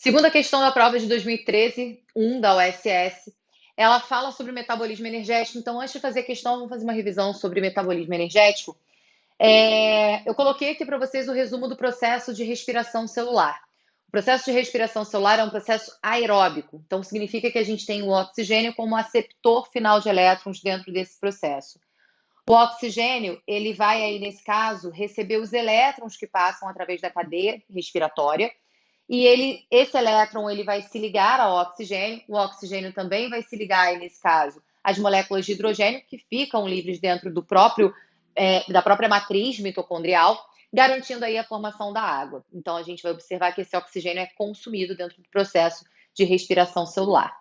Segunda questão da prova de 2013, 1 da USS, ela fala sobre metabolismo energético. Então, antes de fazer a questão, vamos fazer uma revisão sobre metabolismo energético. Eu coloquei aqui para vocês o resumo do processo de respiração celular. O processo de respiração celular é um processo aeróbico, então significa que a gente tem o oxigênio como aceptor final de elétrons dentro desse processo. O oxigênio, ele vai aí, nesse caso, receber os elétrons que passam através da cadeia respiratória, e esse elétron ele vai se ligar ao oxigênio, o oxigênio também vai se ligar, aí, nesse caso, às moléculas de hidrogênio que ficam livres dentro da própria matriz mitocondrial, garantindo aí a formação da água. Então, a gente vai observar que esse oxigênio é consumido dentro do processo de respiração celular.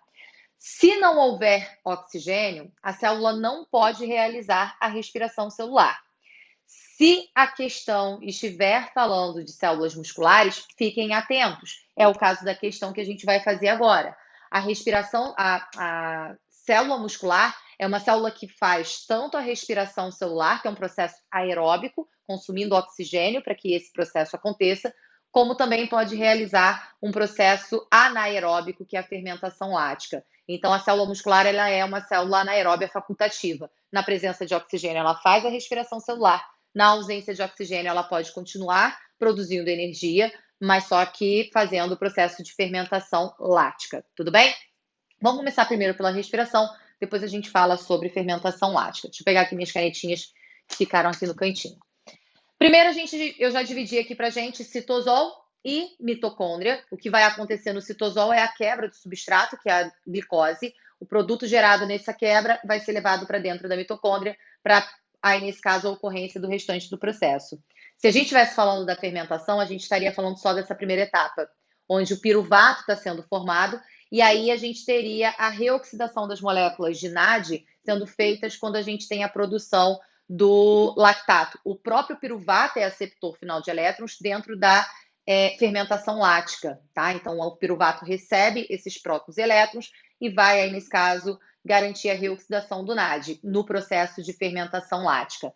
Se não houver oxigênio, a célula não pode realizar a respiração celular. Se a questão estiver falando de células musculares, fiquem atentos. É o caso da questão que a gente vai fazer agora. A célula muscular é uma célula que faz tanto a respiração celular, que é um processo aeróbico, consumindo oxigênio para que esse processo aconteça, como também pode realizar um processo anaeróbico, que é a fermentação lática. Então, a célula muscular ela é uma célula anaeróbia facultativa. Na presença de oxigênio, ela faz a respiração celular. Na ausência de oxigênio, ela pode continuar produzindo energia, mas só que fazendo o processo de fermentação lática. Tudo bem? Vamos começar primeiro pela respiração, depois a gente fala sobre fermentação lática. Deixa eu pegar aqui minhas canetinhas que ficaram aqui no cantinho. Primeiro, eu já dividi aqui pra gente citosol e mitocôndria. O que vai acontecer no citosol é a quebra do substrato, que é a glicose. O produto gerado nessa quebra vai ser levado para dentro da mitocôndria, para aí, nesse caso, a ocorrência do restante do processo. Se a gente estivesse falando da fermentação, a gente estaria falando só dessa primeira etapa, onde o piruvato está sendo formado, e aí a gente teria a reoxidação das moléculas de NAD sendo feitas quando a gente tem a produção do lactato. O próprio piruvato é aceptor final de elétrons dentro da fermentação lática, tá? Então, o piruvato recebe esses próprios elétrons e vai, aí, nesse caso, garantir a reoxidação do NAD no processo de fermentação lática.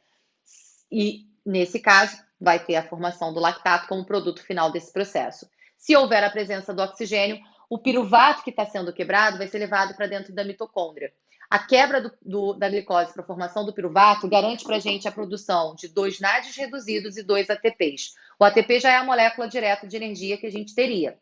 E, nesse caso, vai ter a formação do lactato como produto final desse processo. Se houver a presença do oxigênio, o piruvato que está sendo quebrado vai ser levado para dentro da mitocôndria. A quebra da glicose para a formação do piruvato garante para a gente a produção de 2 NADs reduzidos e 2 ATPs. O ATP já é a molécula direta de energia que a gente teria.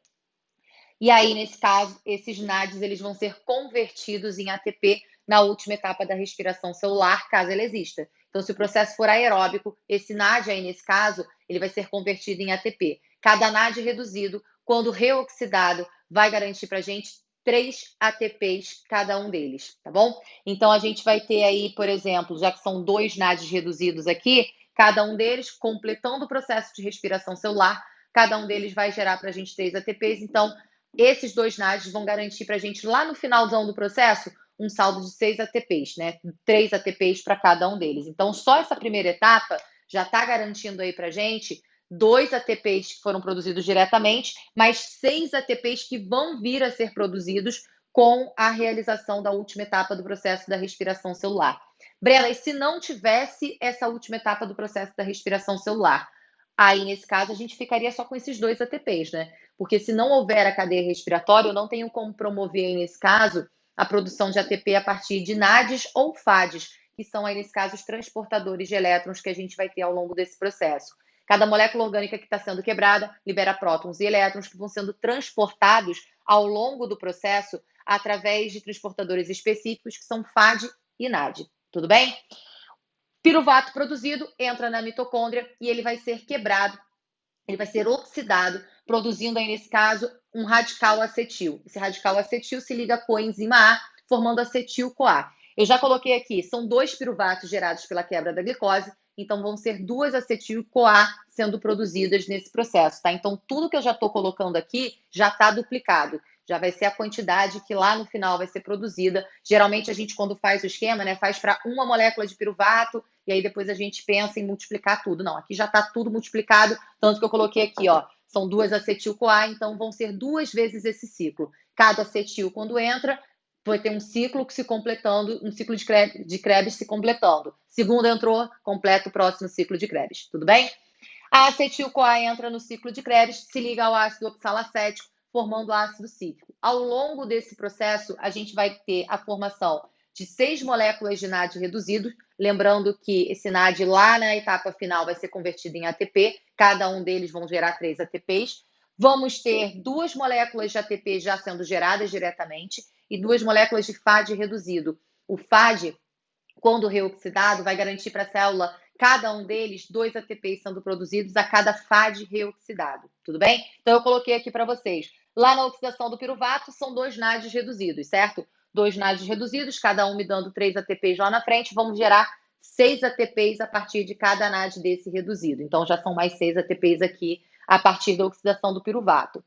E aí, nesse caso, esses NADs eles vão ser convertidos em ATP na última etapa da respiração celular, caso ela exista. Então, se o processo for aeróbico, esse NAD aí, nesse caso, ele vai ser convertido em ATP. Cada NAD reduzido, quando reoxidado, vai garantir para a gente 3 ATPs cada um deles, tá bom? Então, a gente vai ter aí, por exemplo, já que são 2 NADs reduzidos aqui, cada um deles, completando o processo de respiração celular, cada um deles vai gerar para a gente 3 ATPs. Então, esses 2 NADs vão garantir para a gente, lá no finalzão do processo, um saldo de 6 ATPs, né? 3 ATPs para cada um deles. Então, só essa primeira etapa já está garantindo aí para a gente 2 ATPs que foram produzidos diretamente, mais 6 ATPs que vão vir a ser produzidos com a realização da última etapa do processo da respiração celular. Brela, e se não tivesse essa última etapa do processo da respiração celular? Aí, nesse caso, a gente ficaria só com esses 2 ATPs, né? Porque se não houver a cadeia respiratória, eu não tenho como promover, nesse caso, a produção de ATP a partir de NADs ou FADs, que são, aí, nesse caso, os transportadores de elétrons que a gente vai ter ao longo desse processo. Cada molécula orgânica que está sendo quebrada libera prótons e elétrons que vão sendo transportados ao longo do processo através de transportadores específicos que são FAD e NAD. Tudo bem? Piruvato produzido entra na mitocôndria e ele vai ser quebrado, ele vai ser oxidado, produzindo aí, nesse caso, um radical acetil. Esse radical acetil se liga à coenzima A, formando acetil-CoA. Eu já coloquei aqui, são 2 piruvatos gerados pela quebra da glicose, então vão ser 2 acetil-CoA sendo produzidas nesse processo, tá? Então, tudo que eu já estou colocando aqui já está duplicado. Já vai ser a quantidade que lá no final vai ser produzida. Geralmente, a gente, quando faz o esquema, né, faz para uma molécula de piruvato, e aí depois a gente pensa em multiplicar tudo. Não, aqui já está tudo multiplicado, tanto que eu coloquei aqui, ó, são 2 acetil-CoA, então vão ser 2 vezes esse ciclo. Cada acetil, quando entra, vai ter um ciclo se completando, um ciclo de Krebs se completando. Segundo entrou, completa o próximo ciclo de Krebs. Tudo bem? A acetil-CoA entra no ciclo de Krebs, se liga ao ácido oxalacético, formando ácido cítrico. Ao longo desse processo, a gente vai ter a formação de 6 moléculas de NAD reduzido, lembrando que esse NAD lá na etapa final vai ser convertido em ATP, cada um deles vão gerar 3 ATPs. Vamos ter 2 moléculas de ATP já sendo geradas diretamente e 2 moléculas de FAD reduzido. O FAD, quando reoxidado, vai garantir para a célula, cada um deles, 2 ATPs sendo produzidos a cada FAD reoxidado, tudo bem? Então eu coloquei aqui para vocês. Lá na oxidação do piruvato, são 2 NADs reduzidos, certo? 2 NADs reduzidos, cada um me dando 3 ATPs lá na frente, vamos gerar 6 ATPs a partir de cada NAD desse reduzido. Então já são mais 6 ATPs aqui a partir da oxidação do piruvato.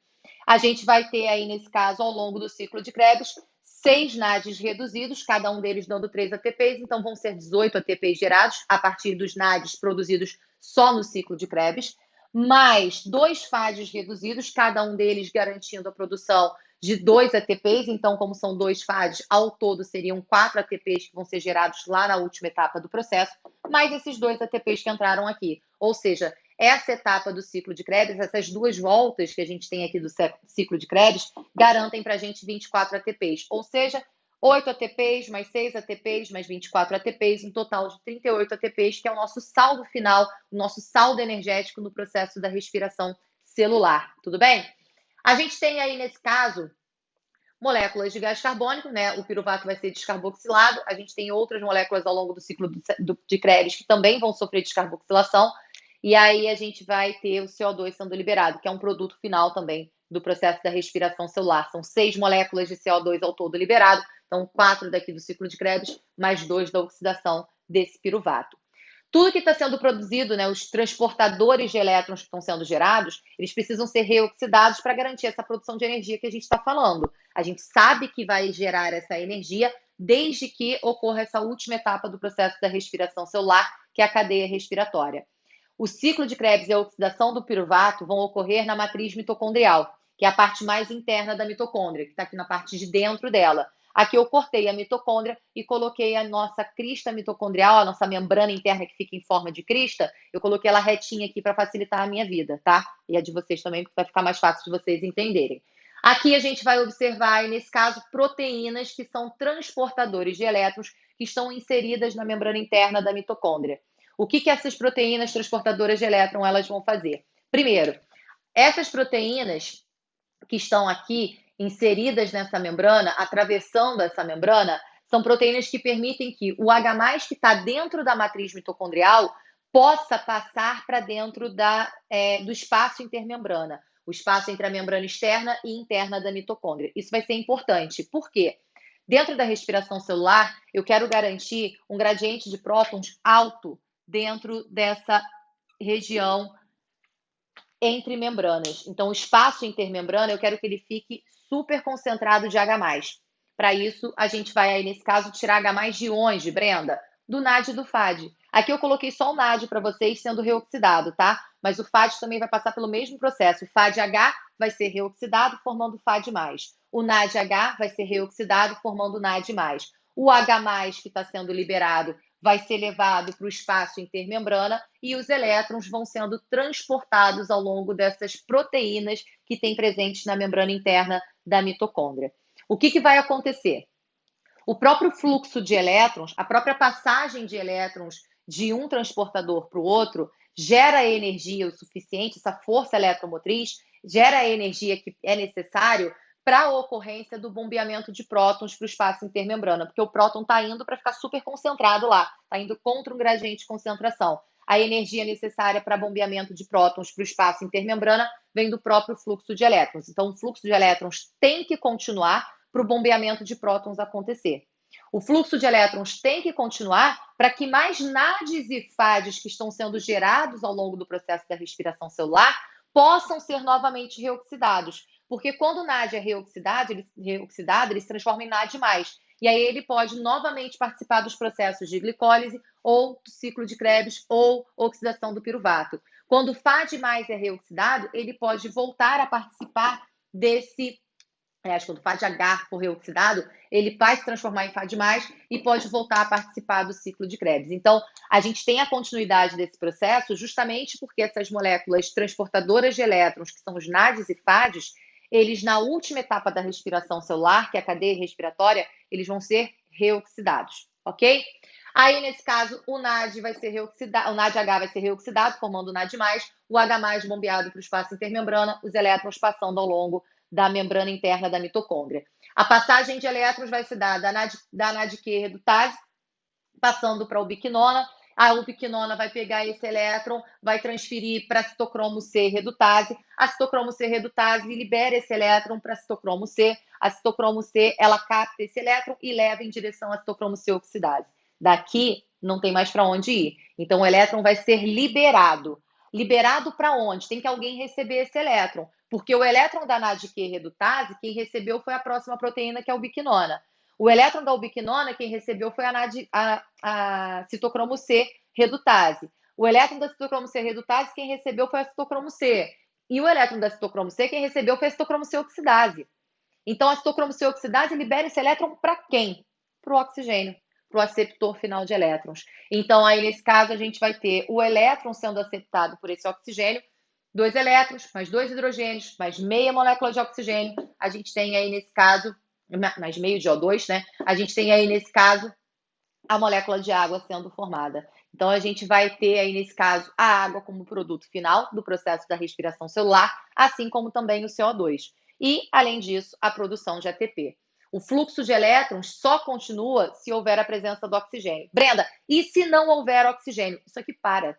A gente vai ter aí, nesse caso, ao longo do ciclo de Krebs, 6 NADs reduzidos, cada um deles dando 3 ATPs, então vão ser 18 ATPs gerados a partir dos NADs produzidos só no ciclo de Krebs, mais 2 FADs reduzidos, cada um deles garantindo a produção de 2 ATPs, então como são 2 FADs, ao todo seriam 4 ATPs que vão ser gerados lá na última etapa do processo, mais esses 2 ATPs que entraram aqui, ou seja, essa etapa do ciclo de Krebs, essas 2 voltas que a gente tem aqui do ciclo de Krebs, garantem para a gente 24 ATPs, ou seja, 8 ATPs, mais 6 ATPs, mais 24 ATPs, um total de 38 ATPs, que é o nosso saldo final, o nosso saldo energético no processo da respiração celular, tudo bem? A gente tem aí, nesse caso, moléculas de gás carbônico, né? O piruvato vai ser descarboxilado, a gente tem outras moléculas ao longo do ciclo de Krebs que também vão sofrer descarboxilação, e aí a gente vai ter o CO2 sendo liberado, que é um produto final também do processo da respiração celular. São 6 moléculas de CO2 ao todo liberado, então 4 daqui do ciclo de Krebs, mais 2 da oxidação desse piruvato. Tudo que está sendo produzido, né, os transportadores de elétrons que estão sendo gerados, eles precisam ser reoxidados para garantir essa produção de energia que a gente está falando. A gente sabe que vai gerar essa energia desde que ocorra essa última etapa do processo da respiração celular, que é a cadeia respiratória. O ciclo de Krebs e a oxidação do piruvato vão ocorrer na matriz mitocondrial, que é a parte mais interna da mitocôndria, que está aqui na parte de dentro dela. Aqui eu cortei a mitocôndria e coloquei a nossa crista mitocondrial, a nossa membrana interna que fica em forma de crista, eu coloquei ela retinha aqui para facilitar a minha vida, tá? E a de vocês também, porque vai ficar mais fácil de vocês entenderem. Aqui a gente vai observar, nesse caso, proteínas que são transportadores de elétrons que estão inseridas na membrana interna da mitocôndria. O que essas proteínas transportadoras de elétron elas vão fazer? Primeiro, essas proteínas que estão aqui inseridas nessa membrana, atravessando essa membrana, são proteínas que permitem que o H+, que está dentro da matriz mitocondrial, possa passar para dentro do espaço intermembrana, o espaço entre a membrana externa e interna da mitocôndria. Isso vai ser importante. Por quê? Dentro da respiração celular, eu quero garantir um gradiente de prótons alto dentro dessa região entre membranas. Então, o espaço intermembrana, eu quero que ele fique super concentrado de H+. Para isso, a gente vai aí, nesse caso, tirar H+ de onde, Brenda? Do NAD e do FAD. Aqui eu coloquei só o NAD para vocês sendo reoxidado, tá? Mas o FAD também vai passar pelo mesmo processo. O FADH vai ser reoxidado, formando FAD+. O NADH vai ser reoxidado, formando NAD+. O H+, que está sendo liberado, vai ser levado para o espaço intermembrana e os elétrons vão sendo transportados ao longo dessas proteínas que tem presentes na membrana interna da mitocôndria. O que vai acontecer? O próprio fluxo de elétrons, a própria passagem de elétrons de um transportador para o outro, gera energia o suficiente, essa força eletromotriz, gera a energia que é necessário para a ocorrência do bombeamento de prótons para o espaço intermembrana, porque o próton está indo para ficar super concentrado lá, está indo contra um gradiente de concentração. A energia necessária para bombeamento de prótons para o espaço intermembrana vem do próprio fluxo de elétrons. Então, o fluxo de elétrons tem que continuar para o bombeamento de prótons acontecer. O fluxo de elétrons tem que continuar para que mais NADs e FADs que estão sendo gerados ao longo do processo da respiração celular possam ser novamente reoxidados. Porque quando o NAD é reoxidado, ele se transforma em NAD+. E aí ele pode novamente participar dos processos de glicólise ou do ciclo de Krebs ou oxidação do piruvato. Quando o FAD+ é reoxidado, ele pode voltar a participar desse... quando o FADH for reoxidado, ele vai se transformar em FAD+, e pode voltar a participar do ciclo de Krebs. Então, a gente tem a continuidade desse processo justamente porque essas moléculas transportadoras de elétrons, que são os NADs e FADs, eles na última etapa da respiração celular, que é a cadeia respiratória, eles vão ser reoxidados, ok? Aí, nesse caso, o NAD vai ser reoxidado, o NADH vai ser reoxidado, formando o NAD+, o H+, bombeado para o espaço intermembrana, os elétrons passando ao longo da membrana interna da mitocôndria. A passagem de elétrons vai se dar da NADQ redutase, passando para a ubiquinona. A ubiquinona vai pegar esse elétron, vai transferir para a citocromo C redutase. A citocromo C redutase libera esse elétron para a citocromo C. A citocromo C, ela capta esse elétron e leva em direção à citocromo C oxidase. Daqui, não tem mais para onde ir. Então, o elétron vai ser liberado. Liberado para onde? Tem que alguém receber esse elétron. Porque o elétron da NADQ redutase, quem recebeu foi a próxima proteína, que é a ubiquinona. O elétron da ubiquinona, quem recebeu foi a citocromo C redutase. O elétron da citocromo C redutase, quem recebeu foi a citocromo C. E o elétron da citocromo C, quem recebeu foi a citocromo C oxidase. Então, a citocromo C oxidase libera esse elétron para quem? Para o oxigênio, para o aceptor final de elétrons. Então, aí, nesse caso, a gente vai ter o elétron sendo aceptado por esse oxigênio, 2 elétrons, mais 2 hidrogênios, mais meia molécula de oxigênio. A gente tem aí, nesse caso, mais meio de O2, né? A gente tem aí, nesse caso, a molécula de água sendo formada. Então, a gente vai ter aí, nesse caso, a água como produto final do processo da respiração celular, assim como também o CO2. E, além disso, a produção de ATP. O fluxo de elétrons só continua se houver a presença do oxigênio. Brenda, e se não houver oxigênio? Isso aqui para.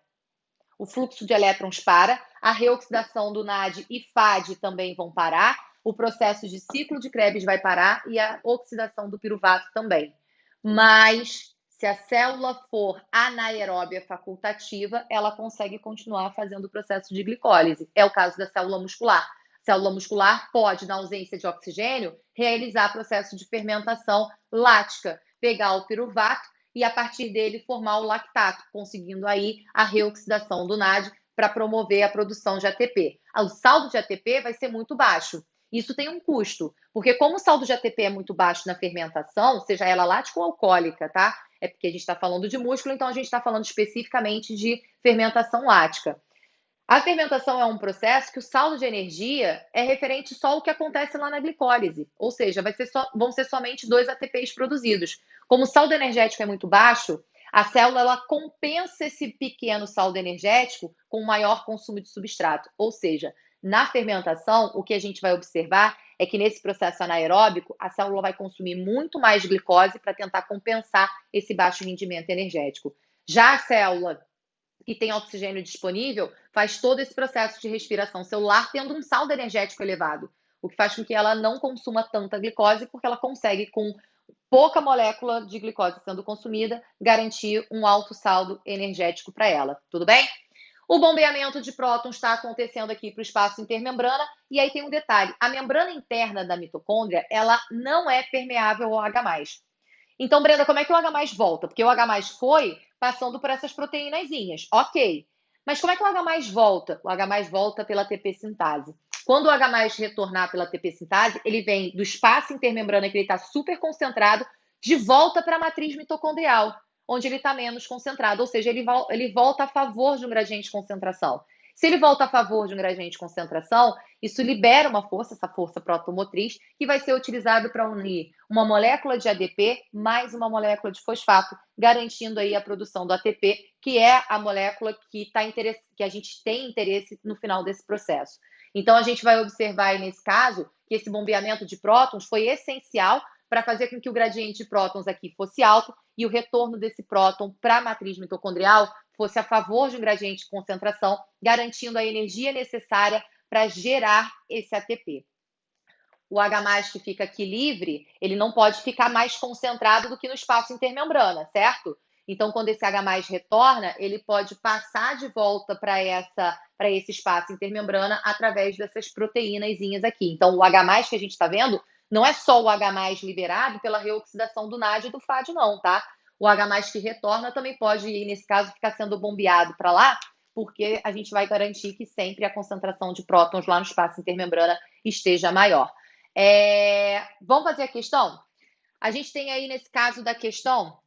O fluxo de elétrons para, a reoxidação do NAD e FAD também vão parar, o processo de ciclo de Krebs vai parar e a oxidação do piruvato também. Mas, se a célula for anaeróbia facultativa, ela consegue continuar fazendo o processo de glicólise. É o caso da célula muscular. A célula muscular pode, na ausência de oxigênio, realizar processo de fermentação lática, pegar o piruvato e a partir dele formar o lactato, conseguindo aí a reoxidação do NAD para promover a produção de ATP. O saldo de ATP vai ser muito baixo. Isso tem um custo, porque como o saldo de ATP é muito baixo na fermentação, seja ela lática ou alcoólica, tá? É porque a gente está falando de músculo, então a gente está falando especificamente de fermentação lática. A fermentação é um processo que o saldo de energia é referente só ao que acontece lá na glicólise, ou seja, vão ser somente 2 ATPs produzidos. Como o saldo energético é muito baixo, a célula ela compensa esse pequeno saldo energético com um maior consumo de substrato. Ou seja, na fermentação, o que a gente vai observar é que nesse processo anaeróbico, a célula vai consumir muito mais glicose para tentar compensar esse baixo rendimento energético. Já a célula que tem oxigênio disponível, faz todo esse processo de respiração celular tendo um saldo energético elevado, o que faz com que ela não consuma tanta glicose, porque ela consegue, com pouca molécula de glicose sendo consumida, garantir um alto saldo energético para ela. Tudo bem? O bombeamento de prótons está acontecendo aqui para o espaço intermembrana, e aí tem um detalhe: a membrana interna da mitocôndria, ela não é permeável ao H+. Então, Brenda, como é que o H+ volta? Porque o H+ foi passando por essas proteínazinhas, ok. Mas como é que o H+ volta? O H+ volta pela ATP sintase. Quando o H+ retornar pela ATP sintase, ele vem do espaço intermembrana, que ele está super concentrado, de volta para a matriz mitocondrial, onde ele está menos concentrado. Ou seja, ele volta a favor de um gradiente de concentração. Se ele volta a favor de um gradiente de concentração, isso libera uma força, essa força protomotriz, que vai ser utilizada para unir uma molécula de ADP mais uma molécula de fosfato, garantindo aí a produção do ATP, que é a molécula que a gente tem interesse no final desse processo. Então, a gente vai observar aí nesse caso que esse bombeamento de prótons foi essencial para fazer com que o gradiente de prótons aqui fosse alto e o retorno desse próton para a matriz mitocondrial fosse a favor de um gradiente de concentração, garantindo a energia necessária para gerar esse ATP. O H+ que fica aqui livre, ele não pode ficar mais concentrado do que no espaço intermembrana, certo? Então, quando esse H+ retorna, ele pode passar de volta para esse espaço intermembrana através dessas proteínazinhas aqui. Então, o H+ que a gente está vendo não é só o H+ liberado pela reoxidação do NAD e do FAD, não, tá? O H+ que retorna também pode, nesse caso, ficar sendo bombeado para lá, porque a gente vai garantir que sempre a concentração de prótons lá no espaço intermembrana esteja maior. Vamos fazer a questão? A gente tem aí, nesse caso da questão,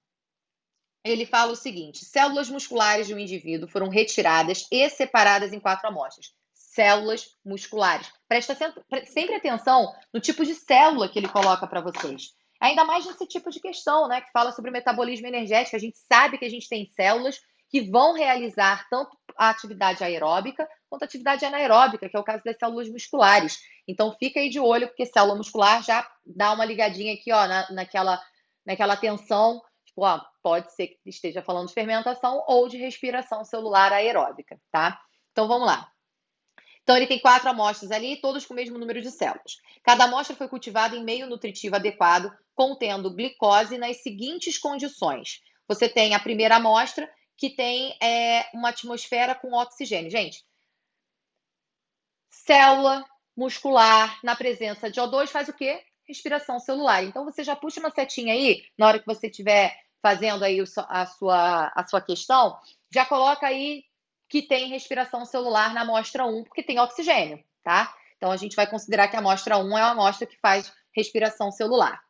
ele fala o seguinte: células musculares de um indivíduo foram retiradas e separadas em 4 amostras. células musculares. Presta sempre atenção no tipo de célula que ele coloca para vocês. Ainda mais nesse tipo de questão, né, que fala sobre o metabolismo energético. A gente sabe que a gente tem células que vão realizar tanto a atividade aeróbica quanto a atividade anaeróbica, que é o caso das células musculares. Então, fica aí de olho, porque célula muscular já dá uma ligadinha aqui, ó, naquela tensão. Tipo, ó, pode ser que esteja falando de fermentação ou de respiração celular aeróbica, tá? Então, vamos lá. Então, ele tem 4 amostras ali, todas com o mesmo número de células. Cada amostra foi cultivada em meio nutritivo adequado, contendo glicose nas seguintes condições. Você tem a primeira amostra, que tem uma atmosfera com oxigênio. Gente, célula muscular na presença de O2 faz o quê? Respiração celular. Então, você já puxa uma setinha aí, na hora que você estiver fazendo aí a sua questão, já coloca aí que tem respiração celular na amostra 1, porque tem oxigênio, tá? Então, a gente vai considerar que a amostra 1 é uma amostra que faz respiração celular.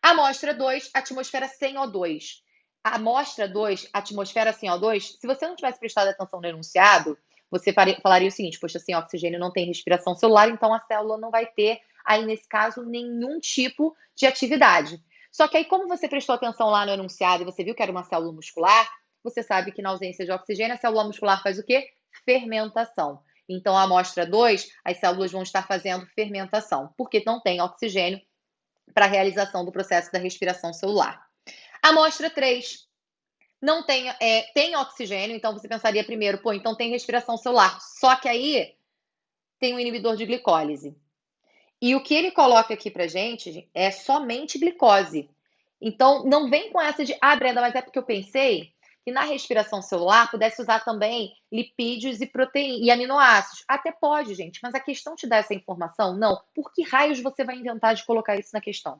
Amostra 2, atmosfera sem O2. A amostra 2, atmosfera sem O2, se você não tivesse prestado atenção no enunciado, você falaria o seguinte: poxa, sem oxigênio não tem respiração celular, então a célula não vai ter, aí nesse caso, nenhum tipo de atividade. Só que aí, como você prestou atenção lá no enunciado e você viu que era uma célula muscular, você sabe que na ausência de oxigênio, a célula muscular faz o quê? Fermentação. Então, a amostra 2, as células vão estar fazendo fermentação, porque não tem oxigênio para a realização do processo da respiração celular. Amostra 3 não tem oxigênio, então você pensaria primeiro, pô, então tem respiração celular. Só que aí tem um inibidor de glicólise. E o que ele coloca aqui pra gente é somente glicose. Então, não vem com essa de, Brenda, mas é porque eu pensei que na respiração celular pudesse usar também lipídios e proteínas e aminoácidos. Até pode, gente, mas a questão te dá essa informação? Não. Por que raios você vai inventar de colocar isso na questão?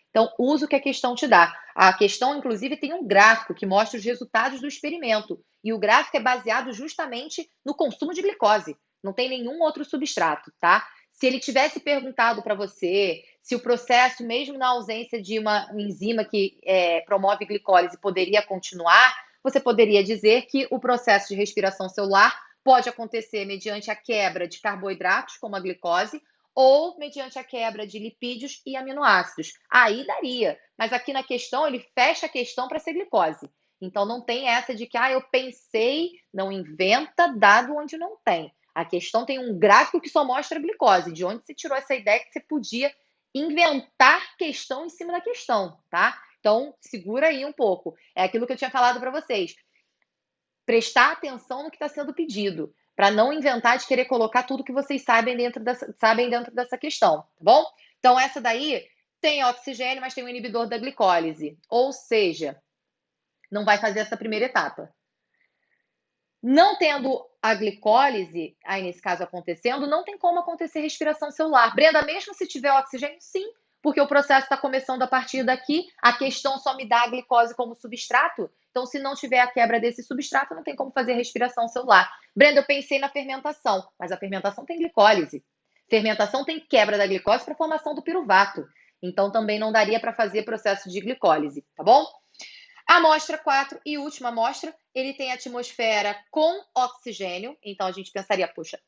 Então, usa o que a questão te dá. A questão, inclusive, tem um gráfico que mostra os resultados do experimento. E o gráfico é baseado justamente no consumo de glicose. Não tem nenhum outro substrato, tá? Se ele tivesse perguntado para você se o processo, mesmo na ausência de uma enzima que promove glicólise, poderia continuar, você poderia dizer que o processo de respiração celular pode acontecer mediante a quebra de carboidratos, como a glicose, ou mediante a quebra de lipídios e aminoácidos. Aí daria, mas aqui na questão ele fecha a questão para ser glicose. Então não tem essa de que eu pensei, não inventa dado onde não tem. A questão tem um gráfico que só mostra a glicose. De onde você tirou essa ideia que você podia inventar questão em cima da questão, tá? Então segura aí um pouco. É aquilo que eu tinha falado para vocês. Prestar atenção no que está sendo pedido, para não inventar de querer colocar tudo que vocês sabem dentro dessa questão, tá bom? Então, essa daí tem oxigênio, mas tem um inibidor da glicólise, ou seja, não vai fazer essa primeira etapa. Não tendo a glicólise, aí nesse caso acontecendo, não tem como acontecer respiração celular. Brenda, mesmo se tiver oxigênio, sim, porque o processo está começando a partir daqui, a questão só me dá a glicose como substrato, então se não tiver a quebra desse substrato, não tem como fazer respiração celular. Brenda, eu pensei na fermentação, mas a fermentação tem glicólise. Fermentação tem quebra da glicose para a formação do piruvato, então também não daria para fazer processo de glicólise, tá bom? A amostra 4 e última amostra, ele tem atmosfera com oxigênio, então a gente pensaria, poxa,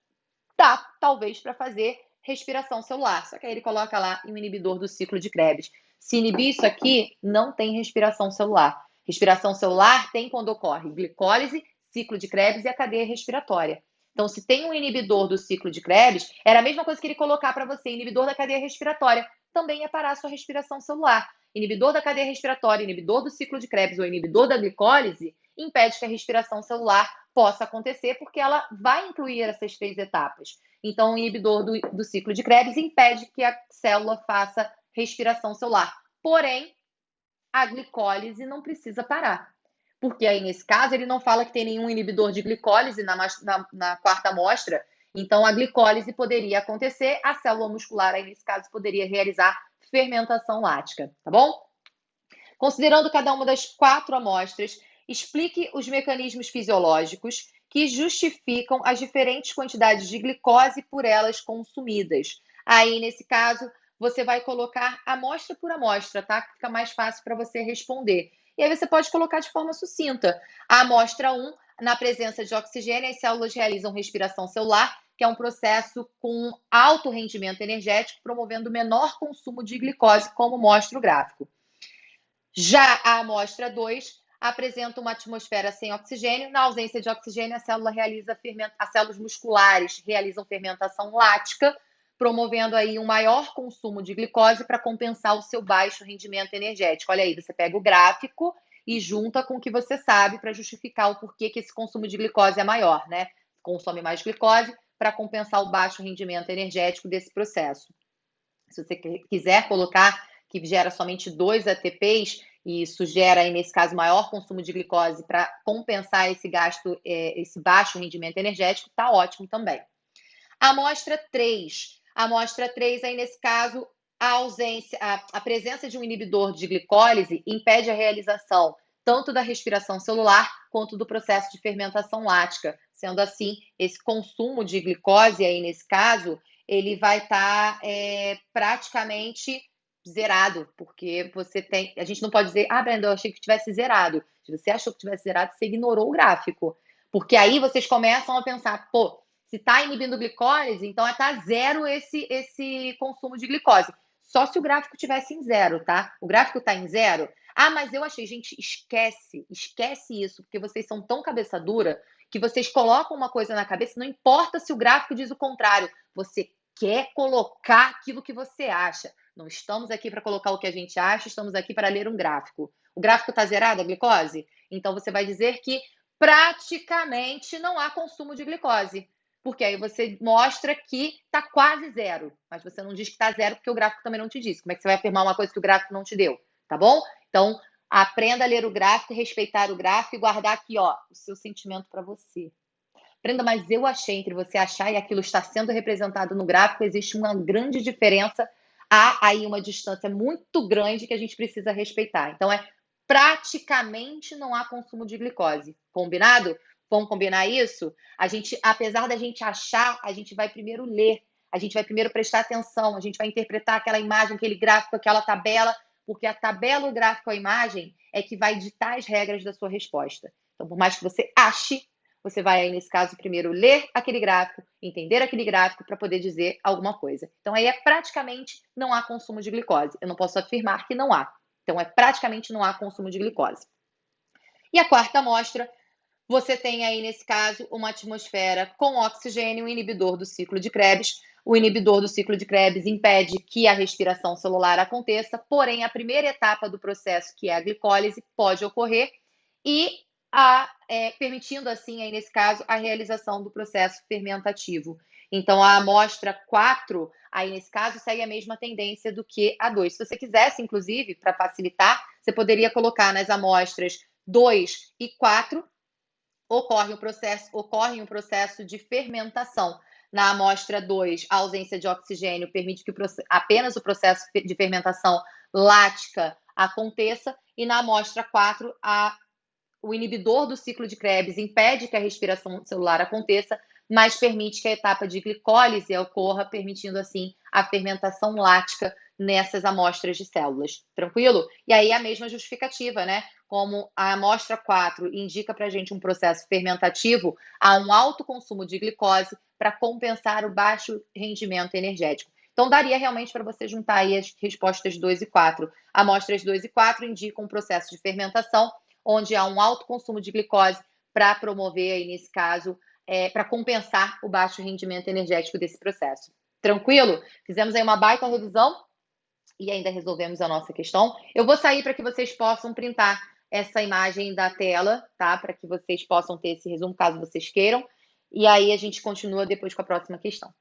dá talvez para fazer respiração celular. Só que aí ele coloca lá um inibidor do ciclo de Krebs. Se inibir isso aqui, não tem respiração celular. Respiração celular tem quando ocorre glicólise, ciclo de Krebs e a cadeia respiratória. Então, se tem um inibidor do ciclo de Krebs, era a mesma coisa que ele colocar para você, inibidor da cadeia respiratória. Também ia parar a sua respiração celular. Inibidor da cadeia respiratória, inibidor do ciclo de Krebs ou inibidor da glicólise impede que a respiração celular possa acontecer, porque ela vai incluir essas 3 etapas. Então, o inibidor do ciclo de Krebs impede que a célula faça respiração celular. Porém, a glicólise não precisa parar. Porque aí, nesse caso, ele não fala que tem nenhum inibidor de glicólise na quarta amostra. Então, a glicólise poderia acontecer, a célula muscular, aí, nesse caso, poderia realizar fermentação lática, tá bom? Considerando cada uma das 4 amostras, explique os mecanismos fisiológicos que justificam as diferentes quantidades de glicose por elas consumidas. Aí, nesse caso, você vai colocar amostra por amostra, tá? Que fica mais fácil para você responder. E aí você pode colocar de forma sucinta. A amostra 1, na presença de oxigênio, as células realizam respiração celular, que é um processo com alto rendimento energético, promovendo menor consumo de glicose, como mostra o gráfico. Já a amostra 2 apresenta uma atmosfera sem oxigênio. Na ausência de oxigênio, as células musculares realizam fermentação lática, promovendo aí um maior consumo de glicose para compensar o seu baixo rendimento energético. Olha aí, você pega o gráfico e junta com o que você sabe para justificar o porquê que esse consumo de glicose é maior, né? Consome mais glicose para compensar o baixo rendimento energético desse processo. Se você quiser colocar que gera somente 2 ATPs, e isso gera, aí, nesse caso, maior consumo de glicose para compensar esse gasto, esse baixo rendimento energético, está ótimo também. Amostra 3. Amostra 3, aí, nesse caso, a presença de um inibidor de glicólise impede a realização tanto da respiração celular quanto do processo de fermentação lática. Sendo assim, esse consumo de glicose, aí, nesse caso, ele vai estar praticamente zerado, porque você tem. A gente não pode dizer, Brenda, eu achei que tivesse zerado. Se você achou que tivesse zerado, você ignorou o gráfico. Porque aí vocês começam a pensar, pô, se está inibindo glicólise, então está zero esse consumo de glicose. Só se o gráfico tivesse em zero, tá? O gráfico está em zero. Mas eu achei, gente, esquece isso, porque vocês são tão cabeça dura que vocês colocam uma coisa na cabeça, não importa se o gráfico diz o contrário, você quer colocar aquilo que você acha. Não estamos aqui para colocar o que a gente acha, estamos aqui para ler um gráfico. O gráfico está zerado, a glicose? Então você vai dizer que praticamente não há consumo de glicose. Porque aí você mostra que está quase zero, mas você não diz que está zero porque o gráfico também não te disse. Como é que você vai afirmar uma coisa que o gráfico não te deu? Tá bom? Então, aprenda a ler o gráfico, respeitar o gráfico e guardar aqui, ó, o seu sentimento para você. Brenda, mas eu achei, entre você achar e aquilo estar sendo representado no gráfico, existe uma grande diferença. Há aí uma distância muito grande que a gente precisa respeitar. Então, praticamente não há consumo de glicose. Combinado? Vamos combinar isso? A gente, apesar da gente achar, a gente vai primeiro ler, a gente vai primeiro prestar atenção, a gente vai interpretar aquela imagem, aquele gráfico, aquela tabela, porque a tabela, o gráfico, a imagem é que vai ditar as regras da sua resposta. Então, por mais que você ache, você vai aí, nesse caso, primeiro ler aquele gráfico, entender aquele gráfico para poder dizer alguma coisa. Então, aí praticamente não há consumo de glicose. Eu não posso afirmar que não há. Então, praticamente não há consumo de glicose. E a quarta amostra, você tem aí, nesse caso, uma atmosfera com oxigênio, um inibidor do ciclo de Krebs. O inibidor do ciclo de Krebs impede que a respiração celular aconteça, porém, a primeira etapa do processo, que é a glicólise, pode ocorrer e permitindo, assim, aí, nesse caso, a realização do processo fermentativo. Então, a amostra 4, aí, nesse caso, segue a mesma tendência do que a 2. Se você quisesse, inclusive, para facilitar, você poderia colocar nas amostras 2 e 4, ocorre um processo de fermentação. Na amostra 2, a ausência de oxigênio permite que apenas o processo de fermentação lática aconteça, e na amostra 4, o inibidor do ciclo de Krebs impede que a respiração celular aconteça, mas permite que a etapa de glicólise ocorra, permitindo, assim, a fermentação lática nessas amostras de células. Tranquilo? E aí a mesma justificativa, né? Como a amostra 4 indica para a gente um processo fermentativo, há um alto consumo de glicose para compensar o baixo rendimento energético. Então, daria realmente para você juntar aí as respostas 2 e 4. Amostras 2 e 4 indicam um processo de fermentação, onde há um alto consumo de glicose para promover, aí, nesse caso, para compensar o baixo rendimento energético desse processo. Tranquilo? Fizemos aí uma baita revisão e ainda resolvemos a nossa questão. Eu vou sair para que vocês possam printar essa imagem da tela, tá? Para que vocês possam ter esse resumo, caso vocês queiram. E aí a gente continua depois com a próxima questão.